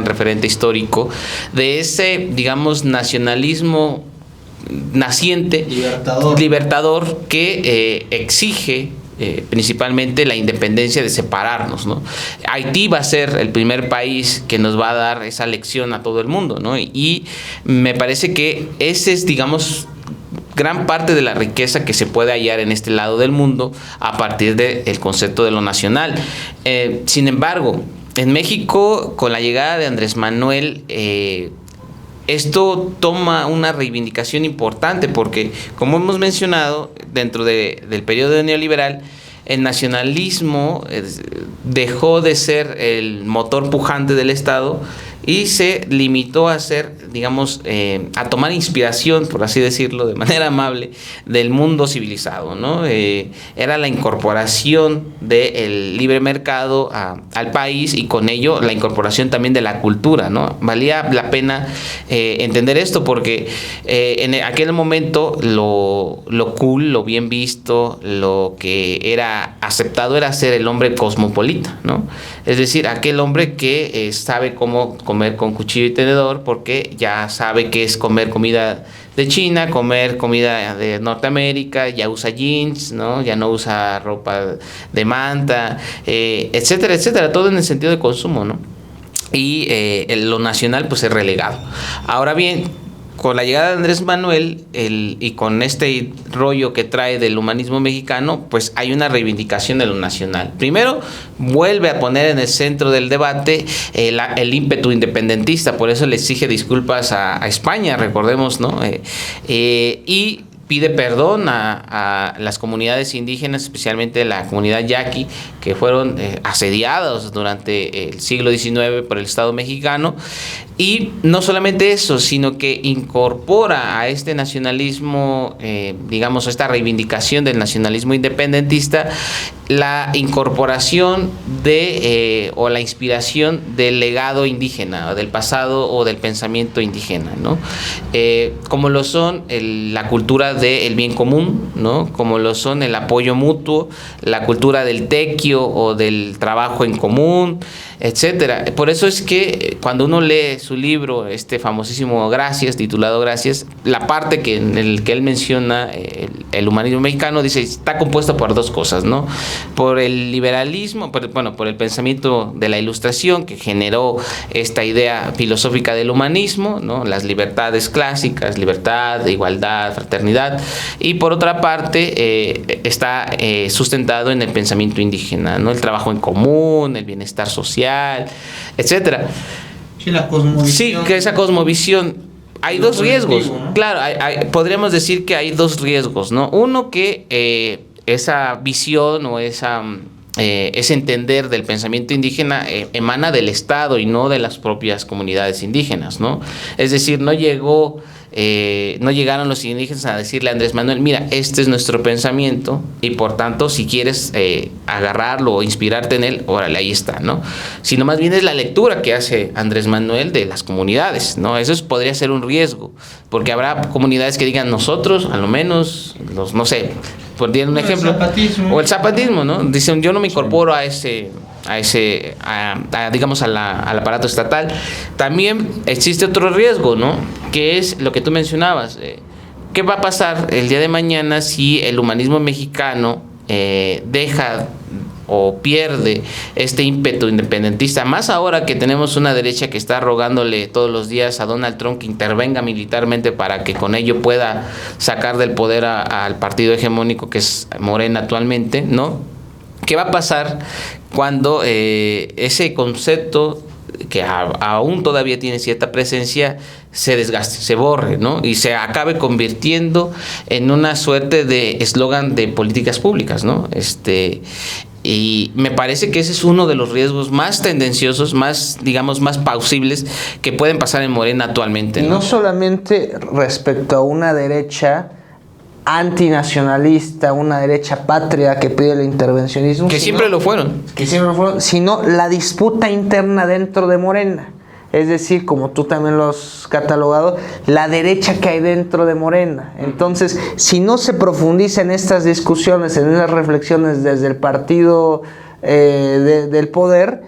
referente histórico de ese, digamos, nacionalismo naciente, libertador que exige principalmente la independencia de separarnos, ¿no? Haití va a ser el primer país que nos va a dar esa lección a todo el mundo, ¿no? Y me parece que ese es, digamos, gran parte de la riqueza que se puede hallar en este lado del mundo a partir del concepto de lo nacional. Sin embargo, en México, con la llegada de Andrés Manuel, esto toma una reivindicación importante porque, como hemos mencionado, dentro del periodo neoliberal, el nacionalismo dejó de ser el motor pujante del Estado y se limitó a ser, digamos, a tomar inspiración, por así decirlo, de manera amable, del mundo civilizado, ¿no? Era la incorporación del libre mercado al país y con ello la incorporación también de la cultura, ¿no? Valía la pena entender esto porque en aquel momento lo cool, lo bien visto, lo que era aceptado era ser el hombre cosmopolita, ¿no? Es decir, aquel hombre que sabe cómo comer con cuchillo y tenedor porque ya sabe que es comer comida de China, comer comida de Norteamérica, ya usa jeans, ¿no? Ya no usa ropa de manta, etcétera, etcétera, todo en el sentido de consumo, ¿no? y lo nacional pues es relegado. Ahora bien, con la llegada de Andrés Manuel y con este rollo que trae del humanismo mexicano, pues hay una reivindicación de lo nacional. Primero, vuelve a poner en el centro del debate el ímpetu independentista, por eso le exige disculpas a España, recordemos, ¿no? Y pide perdón a las comunidades indígenas, especialmente la comunidad yaqui, que fueron asediados durante el siglo XIX por el Estado mexicano. Y no solamente eso, sino que incorpora a este nacionalismo, digamos, esta reivindicación del nacionalismo independentista, la incorporación o la inspiración del legado indígena, del pasado o del pensamiento indígena, ¿no? Como lo son la cultura del bien común, ¿no? Como lo son el apoyo mutuo, la cultura del tequio o del trabajo en común, etcétera. Por eso es que cuando uno lee su libro, este famosísimo Gracias, titulado Gracias, la parte en el que él menciona el humanismo mexicano, dice, está compuesto por dos cosas, ¿no? Por el liberalismo, por el pensamiento de la Ilustración, que generó esta idea filosófica del humanismo, ¿no? Las libertades clásicas, libertad, igualdad, fraternidad, y por otra parte está sustentado en el pensamiento indígena, ¿no? El trabajo en común, el bienestar social, etcétera.
Sí, la cosmovisión.
Sí, que esa cosmovisión. Hay dos riesgos.
¿No?
Claro, podríamos decir que hay dos riesgos, ¿no? Uno, que esa visión o ese entender del pensamiento indígena emana del Estado y no de las propias comunidades indígenas, ¿no? Es decir, no llegaron los indígenas a decirle a Andrés Manuel, mira, este es nuestro pensamiento y por tanto si quieres agarrarlo o inspirarte en él, órale, ahí está, ¿no? Sino más bien es la lectura que hace Andrés Manuel de las comunidades, ¿no? Eso podría ser un riesgo, porque habrá comunidades que digan, nosotros, a lo menos, no sé, por dar un ejemplo, o el zapatismo, ¿no? Dicen, yo no me incorporo digamos al aparato estatal. También existe otro riesgo, ¿no? Que es lo que tú mencionabas. ¿Qué va a pasar el día de mañana si el humanismo mexicano deja o pierde este ímpetu independentista? Más ahora que tenemos una derecha que está rogándole todos los días a Donald Trump que intervenga militarmente para que con ello pueda sacar del poder al partido hegemónico que es Morena actualmente, ¿no? ¿Qué va a pasar cuando ese concepto que aún todavía tiene cierta presencia se desgaste, se borre, ¿no? Y se acabe convirtiendo en una suerte de eslogan de políticas públicas, ¿no? Y me parece que ese es uno de los riesgos más tendenciosos, más, digamos, más plausibles que pueden pasar en Morena actualmente, ¿no?
No solamente respecto a una derecha antinacionalista, una derecha patria que pide el intervencionismo.
Que siempre lo fueron.
Sino la disputa interna dentro de Morena. Es decir, como tú también lo has catalogado, la derecha que hay dentro de Morena. Entonces, si no se profundiza en estas discusiones, en esas reflexiones desde el partido del poder,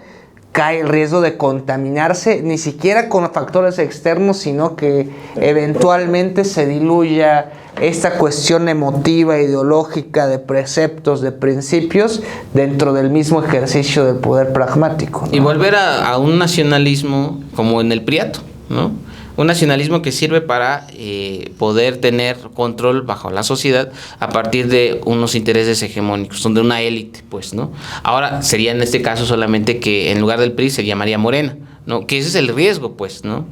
cae el riesgo de contaminarse, ni siquiera con factores externos, sino que eventualmente se diluya esta cuestión emotiva, ideológica, de preceptos, de principios, dentro del mismo ejercicio del poder pragmático, ¿no?
Y volver a un nacionalismo como en el Priato, ¿no? Un nacionalismo que sirve para poder tener control bajo la sociedad a partir de unos intereses hegemónicos, son de una élite, pues, ¿no? Ahora sería en este caso solamente que en lugar del PRI se llamaría Morena, ¿no? Que ese es el riesgo, pues, ¿no?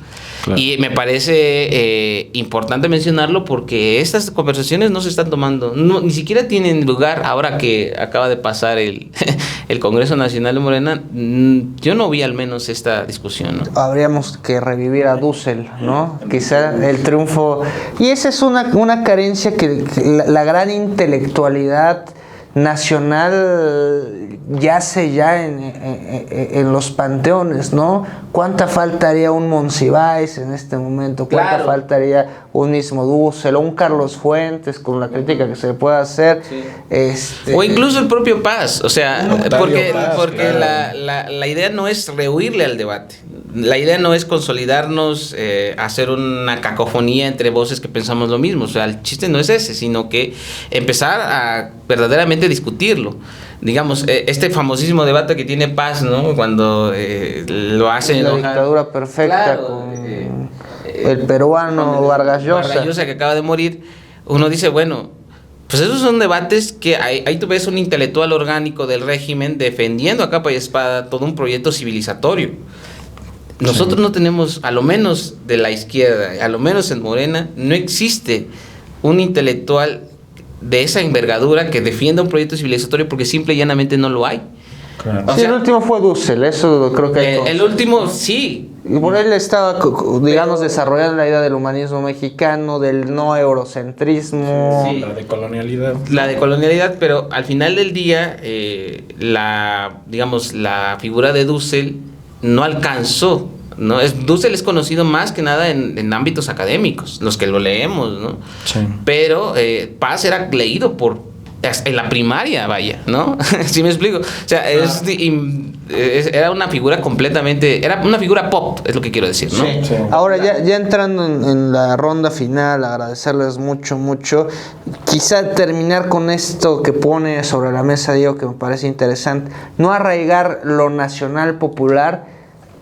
Claro. Y me parece importante mencionarlo porque estas conversaciones no se están tomando, ni siquiera tienen lugar ahora que acaba de pasar el Congreso Nacional de Morena. Yo no vi al menos esta discusión, ¿no?
Habríamos que revivir a Dussel, ¿no? Quizá el triunfo. Y esa es una carencia que la gran intelectualidad nacional yace ya en los panteones, ¿no? ¿Cuánta faltaría un Monsiváis en este momento? ¿Cuánta
claro.
faltaría un mismo Dussel o un Carlos Fuentes con la crítica que se le pueda hacer?
Sí. O incluso el propio Paz, o sea, porque claro. la idea no es rehuirle al debate. La idea no es consolidarnos, hacer una cacofonía entre voces que pensamos lo mismo. O sea, el chiste no es ese, sino que empezar a verdaderamente discutirlo. digamos, este famosísimo debate que tiene Paz, ¿no? Cuando lo hacen
la
enojar.
dictadura perfecta,
Claro,
con el peruano Vargas Llosa.
Vargas Llosa, que acaba de morir. Uno dice, bueno, pues esos son debates que ahí tú ves un intelectual orgánico del régimen defendiendo a capa y espada todo un proyecto civilizatorio. Nosotros no tenemos, a lo menos de la izquierda, a lo menos en Morena, no existe un intelectual de esa envergadura que defienda un proyecto civilizatorio, porque simple y llanamente no lo hay.
Claro.
O
Sí,
sea,
el último fue Dussel, eso creo que hay
el último, sí.
Y por él estaba, digamos, desarrollando la idea del humanismo mexicano, del no eurocentrismo.
Sí.
La decolonialidad.
La decolonialidad, pero al final del día, digamos, la figura de Dussel no alcanzó, ¿no? Dussel es conocido más que nada en ámbitos académicos, los que lo leemos, ¿no?
Sí.
Pero Paz era leído en la primaria, vaya, ¿no? ¿Sí me explico? O sea, era una figura completamente, era una figura pop, es lo que quiero decir, ¿no?
Sí. Ahora ya entrando en la ronda final, agradecerles mucho, quizá terminar con esto que pone sobre la mesa Diego, que me parece interesante, no arraigar lo nacional popular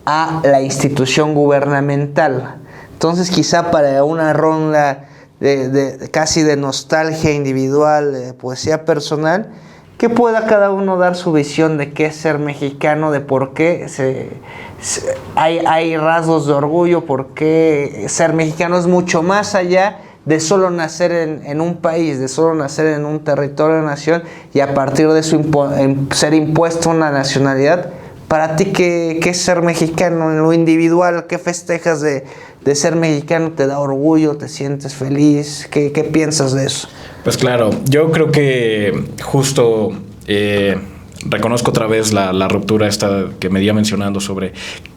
a la institución gubernamental. Entonces quizá para una ronda de casi de nostalgia individual, de poesía personal, que pueda cada uno dar su visión de qué es ser mexicano, de por qué hay rasgos de orgullo, por qué ser mexicano es mucho más allá de solo nacer en un país, de solo nacer en un territorio de nación y a partir de eso ser impuesto una nacionalidad. Para ti, ¿qué es ser mexicano en lo individual? ¿Qué festejas de ser mexicano? ¿Te da orgullo? ¿Te sientes feliz? ¿Qué piensas de eso?
Pues claro, yo creo que justo reconozco otra vez la ruptura esta que me iba mencionando sobre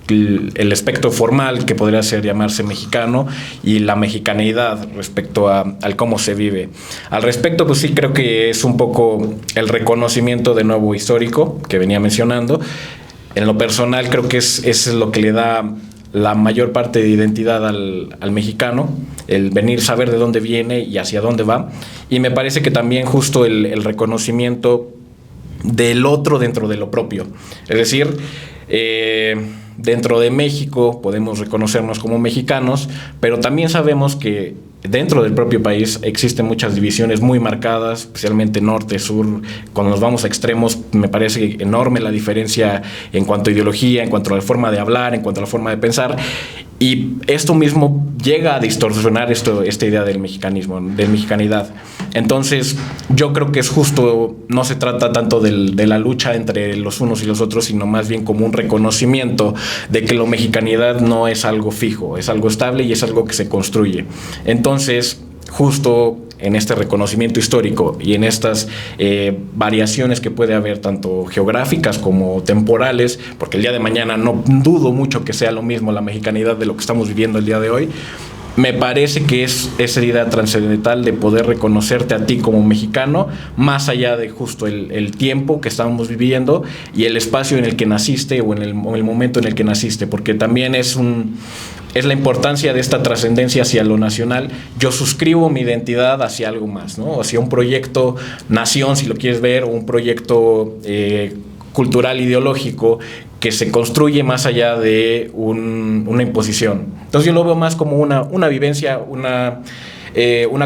el aspecto formal que podría ser llamarse mexicano y la mexicanidad respecto al cómo se vive. Al respecto, pues sí creo que es un poco el reconocimiento de nuevo histórico que venía mencionando. En lo personal creo que es lo que le da la mayor parte de identidad al mexicano, el venir, saber de dónde viene y hacia dónde va. Y me parece que también justo el reconocimiento del otro dentro de lo propio. Es decir, dentro de México podemos reconocernos como mexicanos, pero también sabemos que dentro del propio país existen muchas divisiones muy marcadas, especialmente norte, sur. Cuando nos vamos a extremos, me parece enorme la diferencia en cuanto a ideología, en cuanto a la forma de hablar, en cuanto a la forma de pensar. Y esto mismo llega a distorsionar esta idea del mexicanismo, de mexicanidad. Entonces, yo creo que es justo, no se trata tanto de la lucha entre los unos y los otros, sino más bien como un reconocimiento de que la mexicanidad no es algo fijo, es algo estable y es algo que se construye. Entonces, justo en este reconocimiento histórico y en estas variaciones que puede haber tanto geográficas como temporales, porque el día de mañana no dudo mucho que sea lo mismo la mexicanidad de lo que estamos viviendo el día de hoy, me parece que es esa idea trascendental de poder reconocerte a ti como mexicano, más allá de justo el tiempo que estamos viviendo y el espacio en el que naciste o en el momento en el que naciste, porque también es la importancia de esta trascendencia hacia lo nacional. Yo suscribo mi identidad hacia algo más, ¿no? Hacia un proyecto nación, si lo quieres ver, o un proyecto cultural, ideológico, que se construye más allá de una imposición. Entonces yo lo veo más como una vivencia, una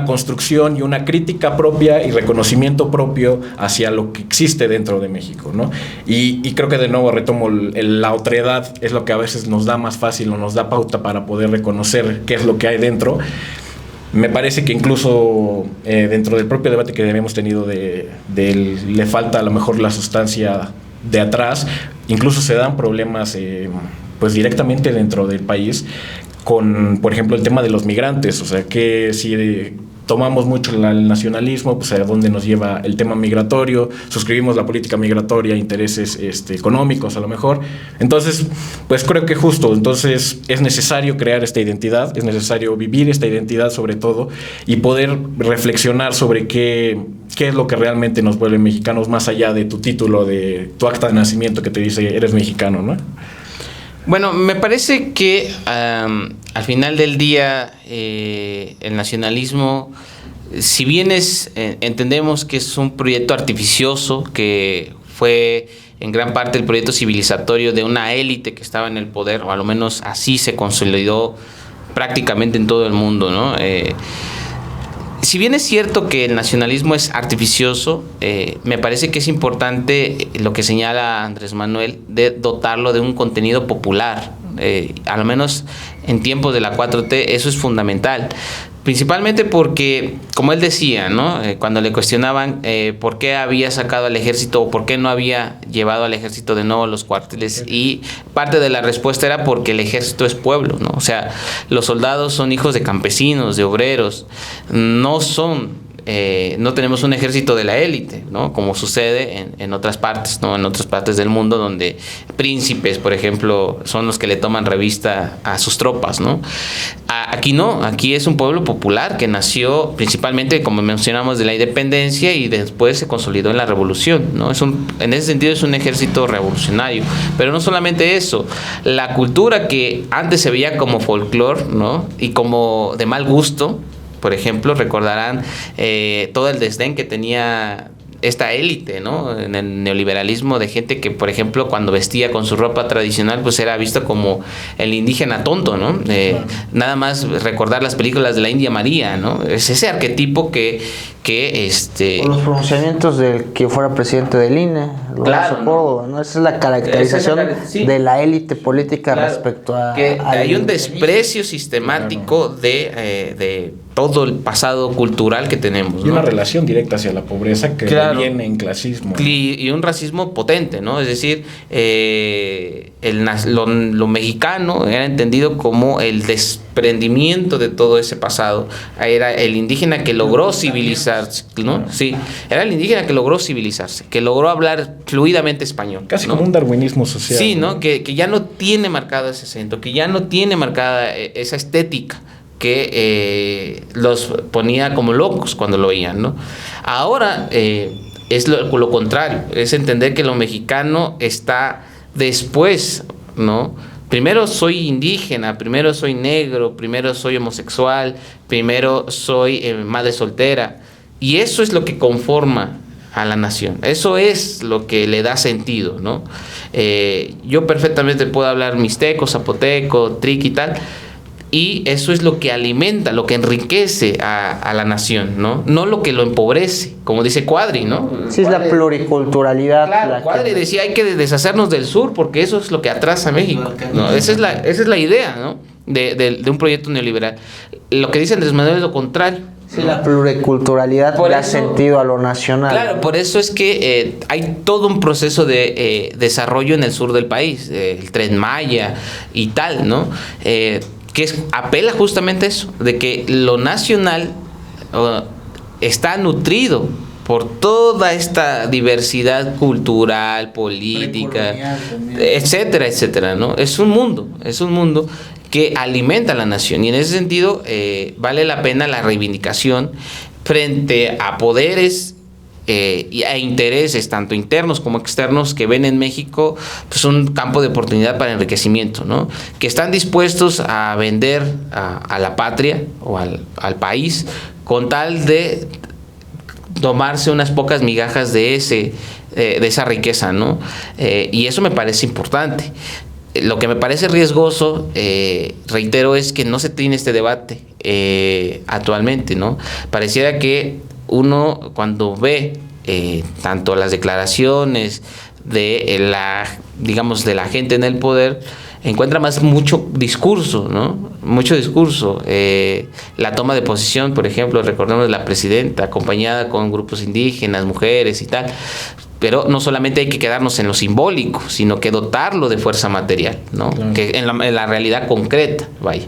construcción y una crítica propia y reconocimiento propio hacia lo que existe dentro de México, ¿no? Y creo que de nuevo retomo la otredad, es lo que a veces nos da más fácil o nos da pauta para poder reconocer qué es lo que hay dentro. Me parece que incluso dentro del propio debate que hemos tenido le falta a lo mejor la sustancia de atrás, incluso se dan problemas pues directamente dentro del país con, por ejemplo, el tema de los migrantes. O sea, que si tomamos mucho el nacionalismo, pues a dónde nos lleva el tema migratorio, suscribimos la política migratoria, intereses económicos a lo mejor. Entonces, pues creo que justo, entonces es necesario crear esta identidad, es necesario vivir esta identidad sobre todo y poder reflexionar sobre qué es lo que realmente nos vuelve mexicanos, más allá de tu título, de tu acta de nacimiento que te dice eres mexicano, ¿no?
Bueno, me parece que al final del día el nacionalismo, si bien entendemos que es un proyecto artificioso que fue en gran parte el proyecto civilizatorio de una élite que estaba en el poder, o al menos así se consolidó prácticamente en todo el mundo, ¿no? Si bien es cierto que el nacionalismo es artificioso, me parece que es importante lo que señala Andrés Manuel de dotarlo de un contenido popular. Al menos en tiempos de la 4T eso es fundamental. Principalmente porque, como él decía, ¿no? Cuando le cuestionaban por qué había sacado al ejército o por qué no había llevado al ejército de nuevo a los cuarteles, y parte de la respuesta era porque el ejército es pueblo, ¿no? O sea, los soldados son hijos de campesinos, de obreros, no tenemos un ejército de la élite, ¿no? Como sucede en otras partes, ¿no? En otras partes del mundo donde príncipes, por ejemplo, son los que le toman revista a sus tropas, ¿no? Aquí no, aquí es un pueblo popular que nació principalmente, como mencionamos, de la independencia y después se consolidó en la revolución, ¿no? En ese sentido es un ejército revolucionario. Pero no solamente eso, la cultura que antes se veía como folclore, ¿no? Y como de mal gusto. Por ejemplo, recordarán todo el desdén que tenía esta élite, ¿no? En el neoliberalismo, de gente que, por ejemplo, cuando vestía con su ropa tradicional, pues era visto como el indígena tonto, ¿no? Nada más recordar las películas de la India María, ¿no? Es ese arquetipo que
o los pronunciamientos del que fuera presidente del INE,
claro,
Córdoba, ¿no? Esa es la caracterización
sí,
de la élite política, claro, respecto a...
Que hay un desprecio sistemático de todo el pasado cultural que tenemos,
¿no? Y una relación directa hacia la pobreza que viene en clasismo.
Y un racismo potente, ¿no? Es decir, lo mexicano era entendido como el desprendimiento de todo ese pasado. Era el indígena que logró civilizarse, ¿no? Sí, era el indígena que logró civilizarse, que logró hablar fluidamente español.
Casi, ¿no?
Como
un darwinismo social.
Sí, ¿no? Que ya no tiene marcado ese acento, que ya no tiene marcada esa estética que los ponía como locos cuando lo veían, ¿no? Ahora es lo contrario, es entender que lo mexicano está después, ¿no? Primero soy indígena, primero soy negro, primero soy homosexual, primero soy madre soltera, y eso es lo que conforma a la nación, eso es lo que le da sentido, ¿no? Yo perfectamente puedo hablar mixteco, zapoteco, triqui y tal, y eso es lo que alimenta, lo que enriquece a la nación, ¿no? No lo que lo empobrece, como dice Cuadri, ¿no?
Sí, es la pluriculturalidad.
Claro, Cuadri decía hay que deshacernos del sur porque eso es lo que atrasa a México, ¿no? Esa es la idea, ¿no? De un proyecto neoliberal. Lo que dice Andrés Manuel es lo contrario.
Sí, la pluriculturalidad da sentido a lo nacional.
Claro, por eso es que hay todo un proceso de desarrollo en el sur del país, el Tren Maya y tal, ¿no? Que apela justamente a eso, de que lo nacional está nutrido por toda esta diversidad cultural, política, etcétera, etcétera, ¿no? Es un mundo que alimenta a la nación, y en ese sentido vale la pena la reivindicación frente a poderes y a intereses tanto internos como externos que ven en México pues un campo de oportunidad para enriquecimiento, ¿no? Que están dispuestos a vender a la patria o al país con tal de tomarse unas pocas migajas de esa riqueza, ¿no? Y eso me parece importante. Lo que me parece riesgoso, reitero, es que no se tiene este debate actualmente, ¿no? Pareciera que uno cuando ve tanto las declaraciones de la gente en el poder, encuentra mucho discurso, ¿no? Mucho discurso. La toma de posición, por ejemplo, recordemos la presidenta acompañada con grupos indígenas, mujeres y tal. Pero no solamente hay que quedarnos en lo simbólico, sino que dotarlo de fuerza material, ¿no? Claro. Que en la realidad concreta, vaya.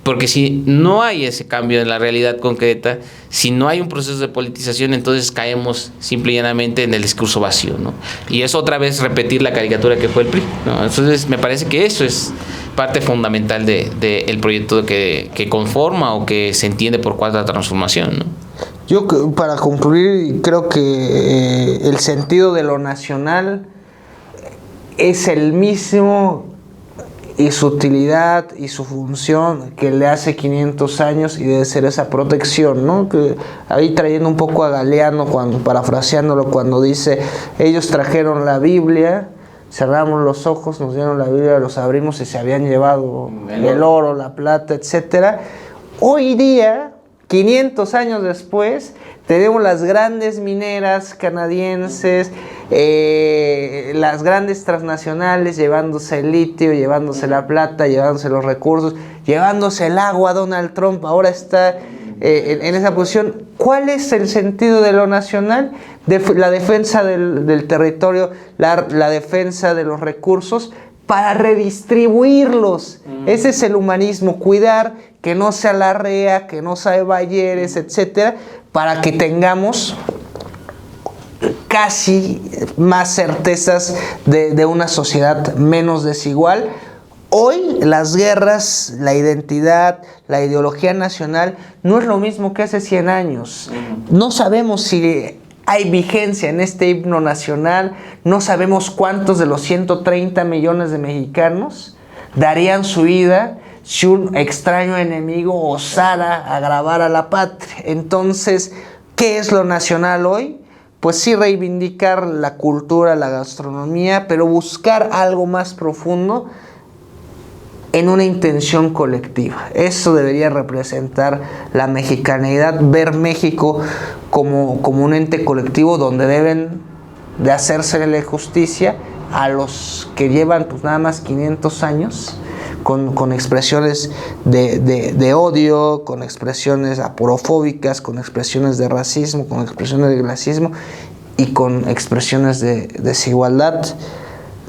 Porque si no hay ese cambio en la realidad concreta, si no hay un proceso de politización, entonces caemos simple y llanamente en el discurso vacío, ¿no? Y es otra vez repetir la caricatura que fue el PRI, ¿no? Entonces me parece que eso es parte fundamental del proyecto que conforma o que se entiende por Cuarta Transformación, ¿no?
Yo, para concluir, creo que el sentido de lo nacional es el mismo y su utilidad y su función que le hace 500 años, y debe ser esa protección, ¿no? Que ahí trayendo un poco a Galeano, parafraseándolo, cuando dice: ellos trajeron la Biblia, cerramos los ojos, nos dieron la Biblia, los abrimos y se habían llevado el oro, la plata, etcétera. Hoy día, 500 años después, tenemos las grandes mineras canadienses, las grandes transnacionales llevándose el litio, llevándose la plata, llevándose los recursos, llevándose el agua. Donald Trump ahora está en esa posición. ¿Cuál es el sentido de lo nacional? La defensa del territorio, la defensa de los recursos para redistribuirlos. Ese es el humanismo, cuidar que no se alarrea, que no se bayeres, etcétera, para que tengamos casi más certezas de una sociedad menos desigual. Hoy las guerras, la identidad, la ideología nacional no es lo mismo que hace 100 años. No sabemos si hay vigencia en este himno nacional, no sabemos cuántos de los 130 millones de mexicanos darían su vida si un extraño enemigo osara agravar a la patria. Entonces, ¿qué es lo nacional hoy? Pues sí, reivindicar la cultura, la gastronomía, pero buscar algo más profundo en una intención colectiva. Eso debería representar la mexicanidad, ver México como un ente colectivo donde deben de hacérsele justicia a los que llevan pues nada más 500 años con expresiones de odio, con expresiones aporofóbicas, con expresiones de racismo, con expresiones de clasismo y con expresiones de desigualdad.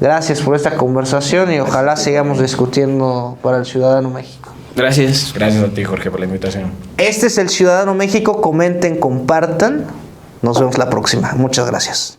Gracias por esta conversación y ojalá sigamos discutiendo para el Ciudadano México.
Gracias.
Gracias a ti, Jorge, por la invitación.
Este es el Ciudadano México. Comenten, compartan. Nos vemos la próxima. Muchas gracias.